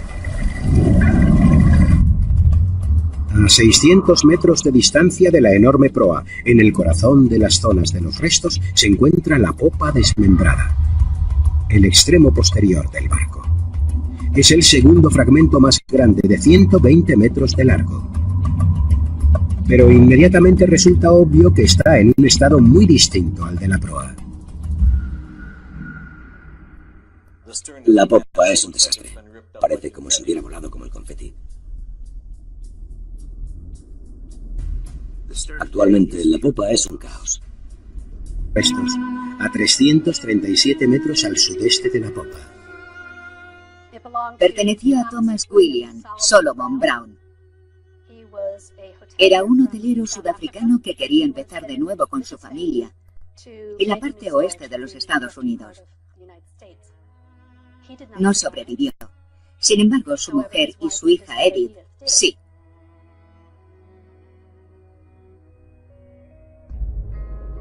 A 600 metros de distancia de la enorme proa, en el corazón de las zonas de los restos, se encuentra la popa desmembrada, el extremo posterior del barco. Es el segundo fragmento más grande, de 120 metros de largo. Pero inmediatamente resulta obvio que está en un estado muy distinto al de la proa. La popa es un desastre. Parece como si hubiera volado como el confeti. Actualmente, la popa es un caos. Restos, a 337 metros al sudeste de la popa. Perteneció a Thomas William Solomon Brown. Era un hotelero sudafricano que quería empezar de nuevo con su familia en la parte oeste de los Estados Unidos. No sobrevivió. Sin embargo, su mujer y su hija Edith, sí.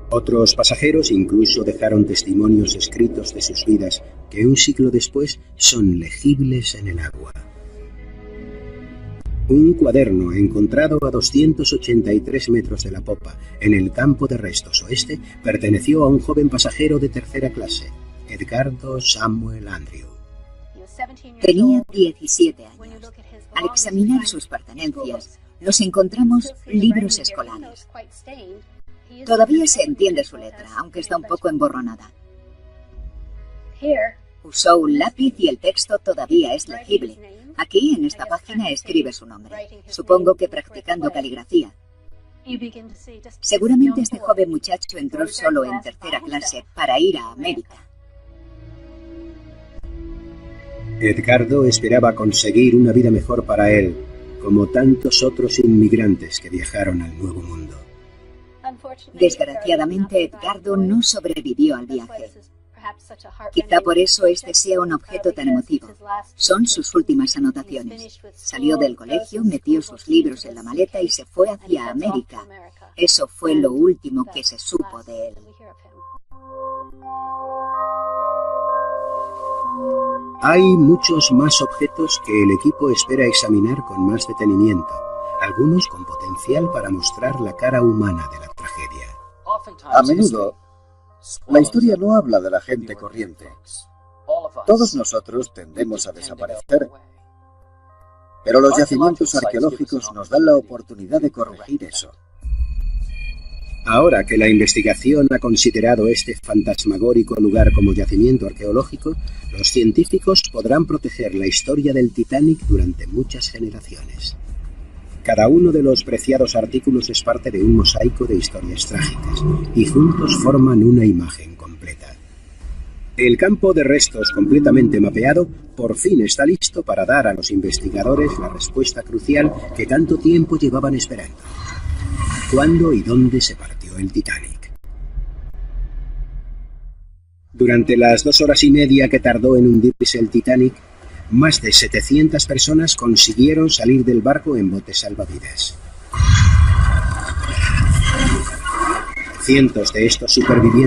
Otros pasajeros incluso dejaron testimonios escritos de sus vidas que un siglo después son legibles en el agua. Un cuaderno encontrado a 283 metros de la popa en el campo de restos oeste perteneció a un joven pasajero de tercera clase, Edgardo Samuel Andrew. Tenía 17 años. Al examinar sus pertenencias, nos encontramos libros escolares. Todavía se entiende su letra, aunque está un poco emborronada. Usó un lápiz y el texto todavía es legible. Aquí, en esta página, escribe su nombre. Supongo que practicando caligrafía. Seguramente este joven muchacho entró solo en tercera clase para ir a América. Edgardo esperaba conseguir una vida mejor para él, como tantos otros inmigrantes que viajaron al Nuevo Mundo. Desgraciadamente, Edgardo no sobrevivió al viaje. Quizá por eso este sea un objeto tan emotivo. Son sus últimas anotaciones. Salió del colegio, metió sus libros en la maleta y se fue hacia América. Eso fue lo último que se supo de él. Hay muchos más objetos que el equipo espera examinar con más detenimiento, algunos con potencial para mostrar la cara humana de la tragedia. A menudo, la historia no habla de la gente corriente. Todos nosotros tendemos a desaparecer, pero los yacimientos arqueológicos nos dan la oportunidad de corregir eso. Ahora que la investigación ha considerado este fantasmagórico lugar como yacimiento arqueológico, los científicos podrán proteger la historia del Titanic durante muchas generaciones. Cada uno de los preciados artículos es parte de un mosaico de historias trágicas, y juntos forman una imagen completa. El campo de restos completamente mapeado por fin está listo para dar a los investigadores la respuesta crucial que tanto tiempo llevaban esperando. ¿Cuándo y dónde se partió el Titanic? Durante las 2 horas y media que tardó en hundirse el Titanic, más de 700 personas consiguieron salir del barco en botes salvavidas. Cientos de estos supervivientes